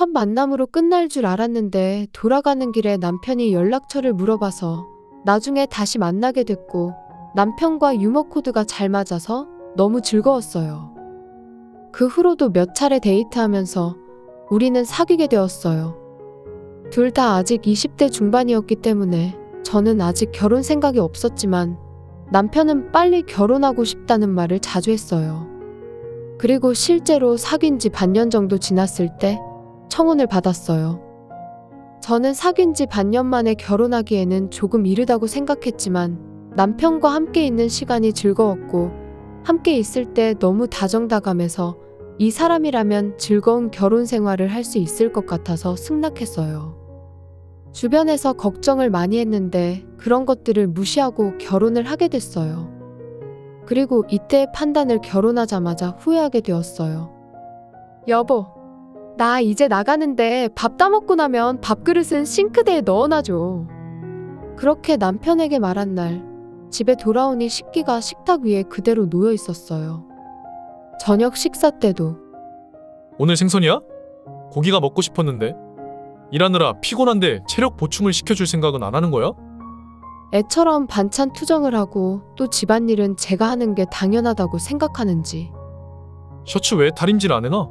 첫 만남으로 끝날 줄 알았는데 돌아가는 길에 남편이 연락처를 물어봐서 나중에 다시 만나게 됐고 남편과 유머 코드가 잘 맞아서 너무 즐거웠어요. 그 후로도 몇 차례 데이트하면서 우리는 사귀게 되었어요. 둘 다 아직 20대 중반이었기 때문에 저는 아직 결혼 생각이 없었지만 남편은 빨리 결혼하고 싶다는 말을 자주 했어요. 그리고 실제로 사귄 지 반년 정도 지났을 때 청혼을 받았어요. 저는 사귄 지 반년 만에 결혼하기에는 조금 이르다고 생각했지만 남편과 함께 있는 시간이 즐거웠고 함께 있을 때 너무 다정다감해서 이 사람이라면 즐거운 결혼 생활을 할 수 있을 것 같아서 승낙했어요. 주변에서 걱정을 많이 했는데 그런 것들을 무시하고 결혼을 하게 됐어요. 그리고 이때의 판단을 결혼하자마자 후회하게 되었어요. 여보, 나 이제 나가는데 밥 따먹고 나면 밥그릇은 싱크대에 넣어놔줘. 그렇게 남편에게 말한 날, 집에 돌아오니 식기가 식탁 위에 그대로 놓여 있었어요. 저녁 식사 때도 오늘 생선이야? 고기가 먹고 싶었는데. 일하느라 피곤한데 체력 보충을 시켜줄 생각은 안 하는 거야? 애처럼 반찬 투정을 하고 또 집안일은 제가 하는 게 당연하다고 생각하는지. 셔츠 왜 다림질 안 해놔?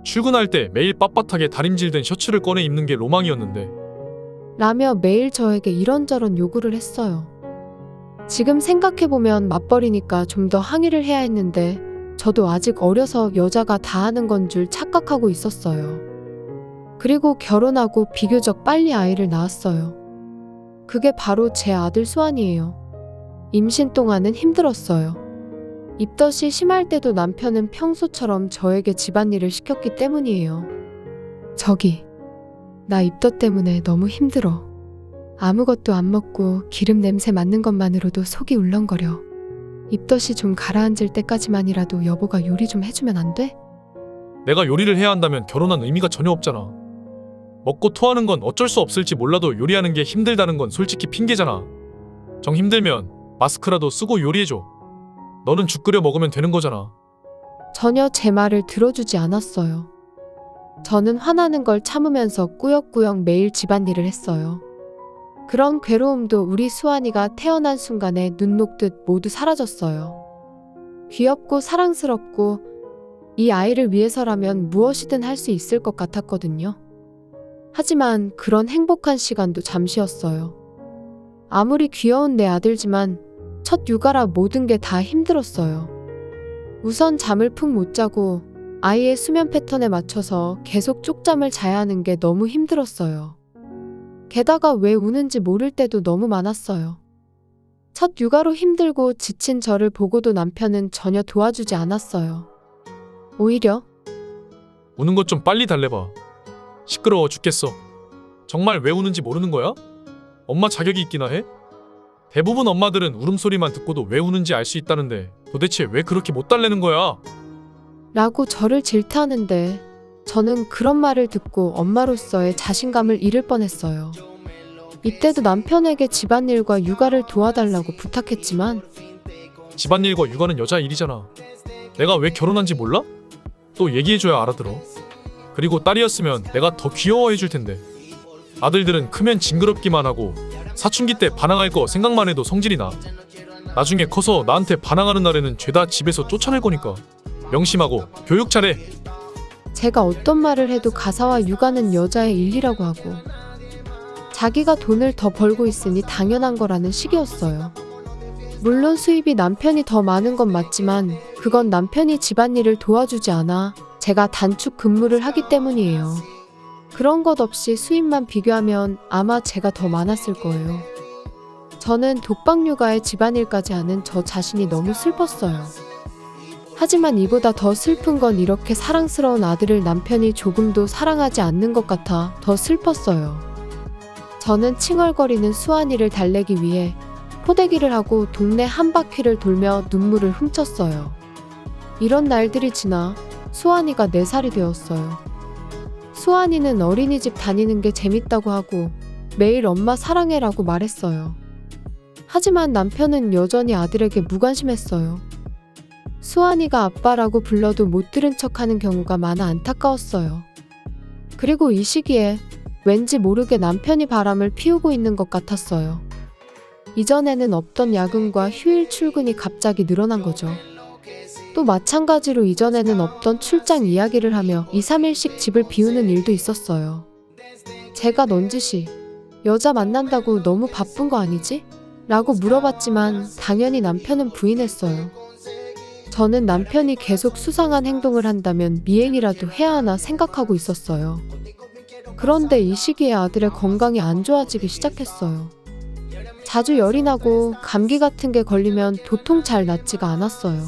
출근할 때 매일 빳빳하게 다림질된 셔츠를 꺼내 입는 게 로망이었는데. 라며 매일 저에게 이런저런 요구를 했어요. 지금 생각해보면 맞벌이니까 좀 더 항의를 해야 했는데 저도 아직 어려서 여자가 다 하는 건 줄 착각하고 있었어요. 그리고 결혼하고 비교적 빨리 아이를 낳았어요. 그게 바로 제 아들 수환이에요. 임신 동안은 힘들었어요. 입덧이 심할 때도 남편은 평소처럼 저에게 집안일을 시켰기 때문이에요. 저기, 나 입덧 때문에 너무 힘들어. 아무것도 안 먹고 기름 냄새 맡는 것만으로도 속이 울렁거려. 입덧이 좀 가라앉을 때까지만이라도 여보가 요리 좀 해주면 안 돼? 내가 요리를 해야 한다면 결혼한 의미가 전혀 없잖아. 먹고 토하는 건 어쩔 수 없을지 몰라도 요리하는 게 힘들다는 건 솔직히 핑계잖아. 정 힘들면 마스크라도 쓰고 요리해줘. 너는 죽 끓여 먹으면 되는 거잖아. 전혀 제 말을 들어주지 않았어요. 저는 화나는 걸 참으면서 꾸역꾸역 매일 집안일을 했어요. 그런 괴로움도 우리 수환이가 태어난 순간에 눈 녹듯 모두 사라졌어요. 귀엽고 사랑스럽고 이 아이를 위해서라면 무엇이든 할 수 있을 것 같았거든요. 하지만 그런 행복한 시간도 잠시였어요. 아무리 귀여운 내 아들지만 첫 육아라 모든 게 다 힘들었어요. 우선 잠을 푹 못 자고 아이의 수면 패턴에 맞춰서 계속 쪽잠을 자야 하는 게 너무 힘들었어요. 게다가 왜 우는지 모를 때도 너무 많았어요. 첫 육아로 힘들고 지친 저를 보고도 남편은 전혀 도와주지 않았어요. 오히려 우는 것 좀 빨리 달래봐. 시끄러워 죽겠어. 정말 왜 우는지 모르는 거야? 엄마 자격이 있기나 해? 대부분 엄마들은 울음소리만 듣고도 왜 우는지 알 수 있다는데 도대체 왜 그렇게 못 달래는 거야? 라고 저를 질타하는데 저는 그런 말을 듣고 엄마로서의 자신감을 잃을 뻔했어요. 이때도 남편에게 집안일과 육아를 도와달라고 부탁했지만 집안일과 육아는 여자 일이잖아. 내가 왜 결혼한지 몰라? 또 얘기해줘야 알아들어. 그리고 딸이었으면 내가 더 귀여워해줄 텐데. 아들들은 크면 징그럽기만 하고 사춘기 때 반항할 거 생각만 해도 성질이 나. 나중에 커서 나한테 반항하는 날에는 죄다 집에서 쫓아낼 거니까 명심하고 교육 잘해. 제가 어떤 말을 해도 가사와 육아는 여자의 일이라고 하고 자기가 돈을 더 벌고 있으니 당연한 거라는 식이었어요. 물론 수입이 남편이 더 많은 건 맞지만 그건 남편이 집안일을 도와주지 않아 제가 단축 근무를 하기 때문이에요. 그런 것 없이 수입만 비교하면 아마 제가 더 많았을 거예요. 저는 독박 육아에 집안일까지 하는 저 자신이 너무 슬펐어요. 하지만 이보다 더 슬픈 건 이렇게 사랑스러운 아들을 남편이 조금도 사랑하지 않는 것 같아 더 슬펐어요. 저는 칭얼거리는 수환이를 달래기 위해 포대기를 하고 동네 한 바퀴를 돌며 눈물을 훔쳤어요. 이런 날들이 지나 수환이가 4살이 되었어요. 수환이는 어린이집 다니는 게 재밌다고 하고 매일 엄마 사랑해라고 말했어요. 하지만 남편은 여전히 아들에게 무관심했어요. 수환이가 아빠라고 불러도 못 들은 척하는 경우가 많아 안타까웠어요. 그리고 이 시기에 왠지 모르게 남편이 바람을 피우고 있는 것 같았어요. 이전에는 없던 야근과 휴일 출근이 갑자기 늘어난 거죠. 또 마찬가지로 이전에는 없던 출장 이야기를 하며 2, 3일씩 집을 비우는 일도 있었어요. 제가 넌지시 여자 만난다고 너무 바쁜 거 아니지? 라고 물어봤지만 당연히 남편은 부인했어요. 저는 남편이 계속 수상한 행동을 한다면 미행이라도 해야 하나 생각하고 있었어요. 그런데 이 시기에 아들의 건강이 안 좋아지기 시작했어요. 자주 열이 나고 감기 같은 게 걸리면 도통 잘 낫지가 않았어요.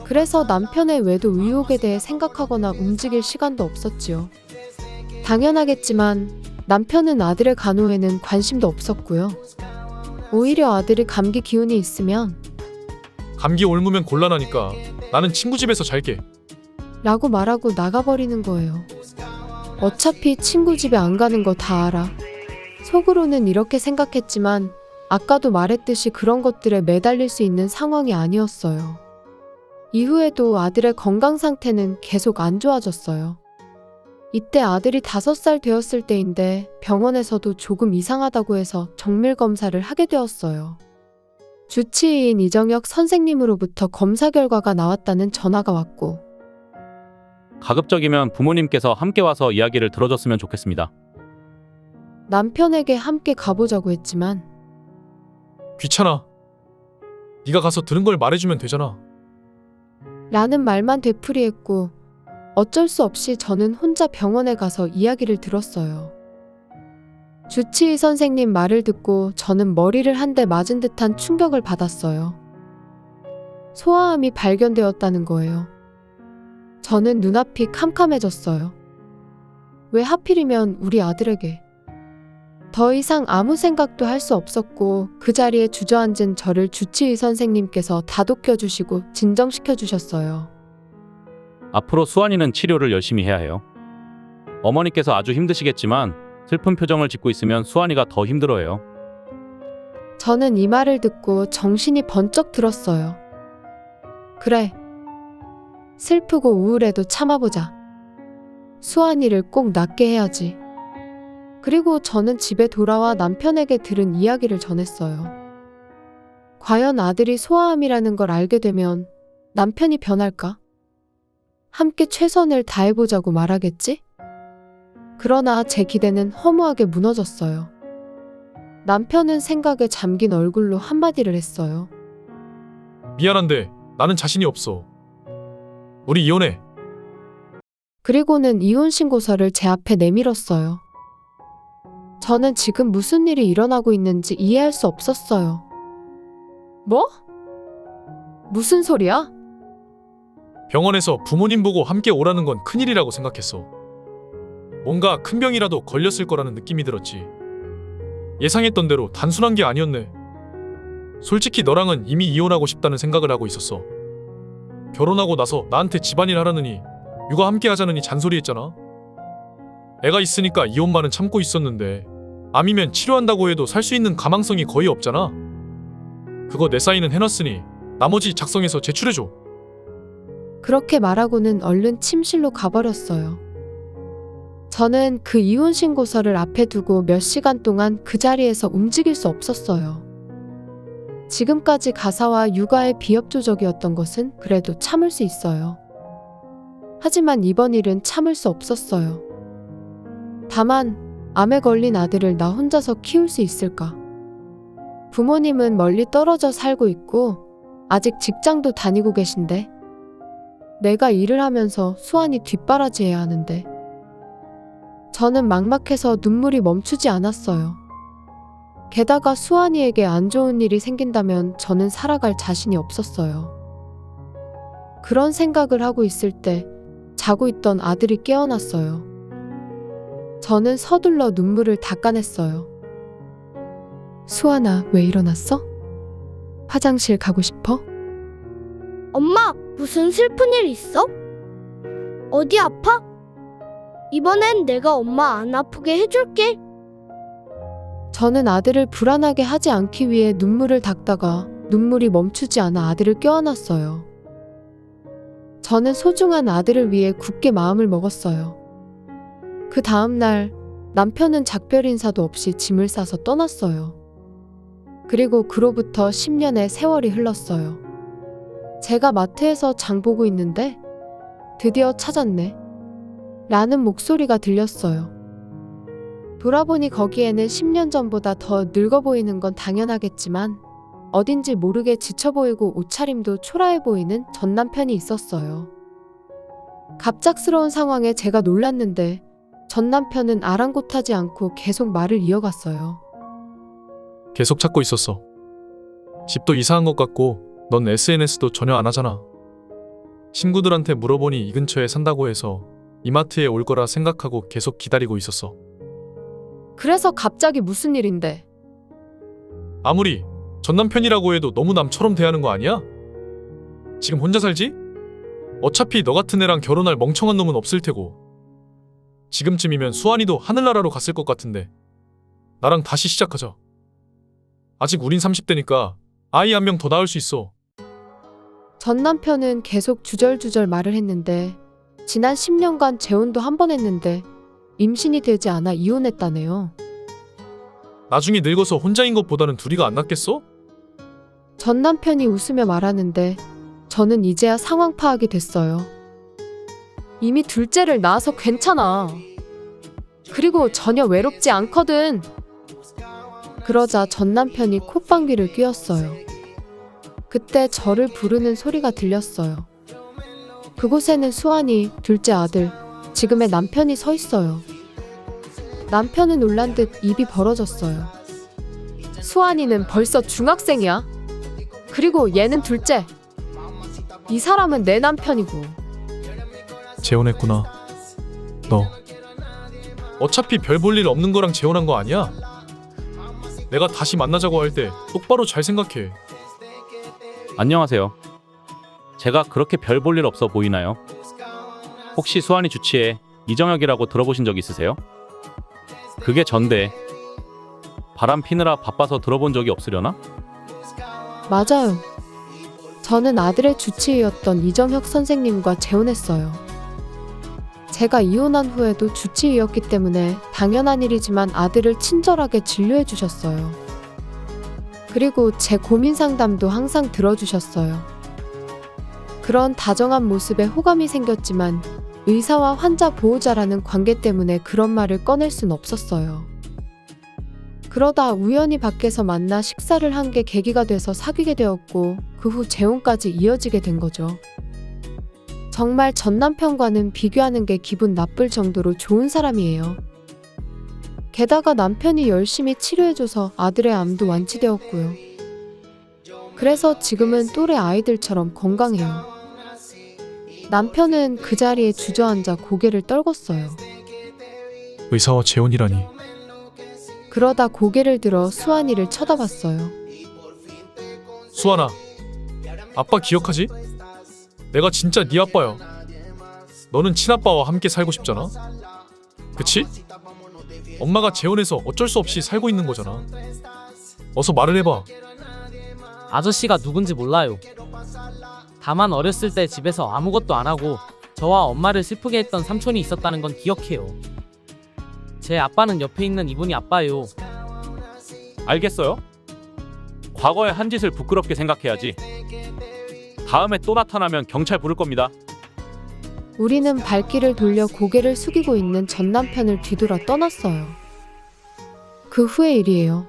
그래서 남편의 외도 의혹에 대해 생각하거나 움직일 시간도 없었지요. 당연하겠지만 남편은 아들의 간호에는 관심도 없었고요. 오히려 아들이 감기 기운이 있으면 감기 옮으면 곤란하니까 나는 친구 집에서 잘게. 라고 말하고 나가버리는 거예요. 어차피 친구 집에 안 가는 거 다 알아. 속으로는 이렇게 생각했지만 아까도 말했듯이 그런 것들에 매달릴 수 있는 상황이 아니었어요. 이후에도 아들의 건강 상태는 계속 안 좋아졌어요. 이때 아들이 5살 되었을 때인데 병원에서도 조금 이상하다고 해서 정밀 검사를 하게 되었어요. 주치의인 이정혁 선생님으로부터 검사 결과가 나왔다는 전화가 왔고, 가급적이면 부모님께서 함께 와서 이야기를 들어줬으면 좋겠습니다. 남편에게 함께 가보자고 했지만 귀찮아. 네가 가서 들은 걸 말해주면 되잖아. 라는 말만 되풀이했고, 어쩔 수 없이 저는 혼자 병원에 가서 이야기를 들었어요. 주치의 선생님 말을 듣고 저는 머리를 한 대 맞은 듯한 충격을 받았어요. 소아암이 발견되었다는 거예요. 저는 눈앞이 캄캄해졌어요. 왜 하필이면 우리 아들에게? 더 이상 아무 생각도 할 수 없었고 그 자리에 주저앉은 저를 주치의 선생님께서 다독여 주시고 진정시켜 주셨어요. 앞으로 수환이는 치료를 열심히 해야 해요. 어머니께서 아주 힘드시겠지만 슬픈 표정을 짓고 있으면 수환이가 더 힘들어해요. 저는 이 말을 듣고 정신이 번쩍 들었어요. 그래. 슬프고 우울해도 참아보자. 수환이를 꼭 낫게 해야지. 그리고 저는 집에 돌아와 남편에게 들은 이야기를 전했어요. 과연 아들이 소아암이라는 걸 알게 되면 남편이 변할까? 함께 최선을 다해보자고 말하겠지? 그러나 제 기대는 허무하게 무너졌어요. 남편은 생각에 잠긴 얼굴로 한마디를 했어요. 미안한데 나는 자신이 없어. 우리 이혼해. 그리고는 이혼 신고서를 제 앞에 내밀었어요. 저는 지금 무슨 일이 일어나고 있는지 이해할 수 없었어요. 뭐? 무슨 소리야? 병원에서 부모님 보고 함께 오라는 건 큰일이라고 생각했어. 뭔가 큰 병이라도 걸렸을 거라는 느낌이 들었지. 예상했던 대로 단순한 게 아니었네. 솔직히 너랑은 이미 이혼하고 싶다는 생각을 하고 있었어. 결혼하고 나서 나한테 집안일 하라느니 육아 함께 하자느니 잔소리했잖아. 애가 있으니까 이혼만은 참고 있었는데 암이면 치료한다고 해도 살 수 있는 가망성이 거의 없잖아. 그거 내 사인은 해놨으니 나머지 작성해서 제출해줘. 그렇게 말하고는 얼른 침실로 가버렸어요. 저는 그 이혼 신고서를 앞에 두고 몇 시간 동안 그 자리에서 움직일 수 없었어요. 지금까지 가사와 육아의 비협조적이었던 것은 그래도 참을 수 있어요. 하지만 이번 일은 참을 수 없었어요. 다만 암에 걸린 아들을 나 혼자서 키울 수 있을까? 부모님은 멀리 떨어져 살고 있고 아직 직장도 다니고 계신데 내가 일을 하면서 수환이 뒷바라지해야 하는데 저는 막막해서 눈물이 멈추지 않았어요. 게다가 수환이에게 안 좋은 일이 생긴다면 저는 살아갈 자신이 없었어요. 그런 생각을 하고 있을 때 자고 있던 아들이 깨어났어요. 저는 서둘러 눈물을 닦아냈어요. 수환아, 왜 일어났어? 화장실 가고 싶어? 엄마, 무슨 슬픈 일 있어? 어디 아파? 이번엔 내가 엄마 안 아프게 해줄게. 저는 아들을 불안하게 하지 않기 위해 눈물을 닦다가 눈물이 멈추지 않아 아들을 껴안았어요. 저는 소중한 아들을 위해 굳게 마음을 먹었어요. 그 다음날 남편은 작별 인사도 없이 짐을 싸서 떠났어요. 그리고 그로부터 10년의 세월이 흘렀어요. 제가 마트에서 장 보고 있는데 드디어 찾았네 라는 목소리가 들렸어요. 돌아보니 거기에는 10년 전보다 더 늙어 보이는 건 당연하겠지만 어딘지 모르게 지쳐 보이고 옷차림도 초라해 보이는 전 남편이 있었어요. 갑작스러운 상황에 제가 놀랐는데 전 남편은 아랑곳하지 않고 계속 말을 이어갔어요. 계속 찾고 있었어. 집도 이사한 것 같고 넌 SNS도 전혀 안 하잖아. 친구들한테 물어보니 이 근처에 산다고 해서 이마트에 올 거라 생각하고 계속 기다리고 있었어. 그래서 갑자기 무슨 일인데? 아무리 전 남편이라고 해도 너무 남처럼 대하는 거 아니야? 지금 혼자 살지? 어차피 너 같은 애랑 결혼할 멍청한 놈은 없을 테고. 지금쯤이면 수환이도 하늘나라로 갔을 것 같은데 나랑 다시 시작하자. 아직 우린 30대니까 아이 한 명 더 낳을 수 있어. 전 남편은 계속 주절주절 말을 했는데 지난 10년간 재혼도 한 번 했는데 임신이 되지 않아 이혼했다네요. 나중에 늙어서 혼자인 것보다는 둘이가 안 낫겠어? 전 남편이 웃으며 말하는데 저는 이제야 상황 파악이 됐어요. 이미 둘째를 낳아서 괜찮아. 그리고 전혀 외롭지 않거든. 그러자 전 남편이 콧방귀를 뀌었어요. 그때 저를 부르는 소리가 들렸어요. 그곳에는 수환이, 둘째 아들, 지금의 남편이 서 있어요. 남편은 놀란 듯 입이 벌어졌어요. 수환이는 벌써 중학생이야. 그리고 얘는 둘째. 이 사람은 내 남편이고. 재혼했구나. 너 어차피 별 볼 일 없는 거랑 재혼한 거 아니야? 내가 다시 만나자고 할 때 똑바로 잘 생각해. 안녕하세요. 제가 그렇게 별 볼 일 없어 보이나요? 혹시 수환이 주치의 이정혁이라고 들어보신 적 있으세요? 그게 전데 바람 피느라 바빠서 들어본 적이 없으려나? 맞아요. 저는 아들의 주치의였던 이정혁 선생님과 재혼했어요. 제가 이혼한 후에도 주치의였기 때문에 당연한 일이지만 아들을 친절하게 진료해 주셨어요. 그리고 제 고민 상담도 항상 들어주셨어요. 그런 다정한 모습에 호감이 생겼지만 의사와 환자 보호자라는 관계 때문에 그런 말을 꺼낼 순 없었어요. 그러다 우연히 밖에서 만나 식사를 한 게 계기가 돼서 사귀게 되었고 그 후 재혼까지 이어지게 된 거죠. 정말 전 남편과는 비교하는 게 기분 나쁠 정도로 좋은 사람이에요. 게다가 남편이 열심히 치료해줘서 아들의 암도 완치되었고요. 그래서 지금은 또래 아이들처럼 건강해요. 남편은 그 자리에 주저앉아 고개를 떨궜어요. 의사와 재혼이라니. 그러다 고개를 들어 수환이를 쳐다봤어요. 수환아, 아빠 기억하지? 내가 진짜 네 아빠야. 너는 친아빠와 함께 살고 싶잖아. 그치? 엄마가 재혼해서 어쩔 수 없이 살고 있는 거잖아. 어서 말을 해봐. 아저씨가 누군지 몰라요. 다만 어렸을 때 집에서 아무것도 안 하고 저와 엄마를 슬프게 했던 삼촌이 있었다는 건 기억해요. 제 아빠는 옆에 있는 이분이 아빠예요. 알겠어요? 과거의 한 짓을 부끄럽게 생각해야지. 다음에 또 나타나면 경찰 부를 겁니다. 우리는 발길을 돌려 고개를 숙이고 있는 전 남편을 뒤돌아 떠났어요. 그 후의 일이에요.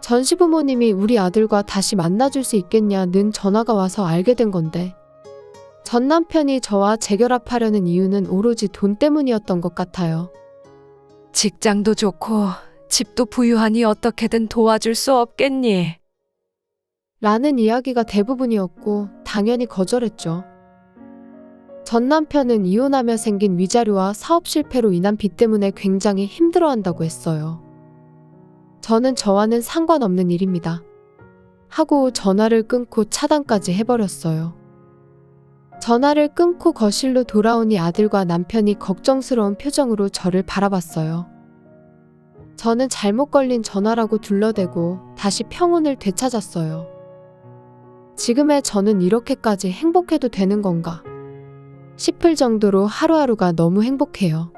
전 시부모님이 우리 아들과 다시 만나줄 수 있겠냐는 전화가 와서 알게 된 건데 전 남편이 저와 재결합하려는 이유는 오로지 돈 때문이었던 것 같아요. 직장도 좋고 집도 부유하니 어떻게든 도와줄 수 없겠니? 라는 이야기가 대부분이었고 당연히 거절했죠. 전 남편은 이혼하며 생긴 위자료와 사업 실패로 인한 빚 때문에 굉장히 힘들어한다고 했어요. 저는 저와는 상관없는 일입니다. 하고 전화를 끊고 차단까지 해버렸어요. 전화를 끊고 거실로 돌아오니 아들과 남편이 걱정스러운 표정으로 저를 바라봤어요. 저는 잘못 걸린 전화라고 둘러대고 다시 평온을 되찾았어요. 지금의 저는 이렇게까지 행복해도 되는 건가 싶을 정도로 하루하루가 너무 행복해요.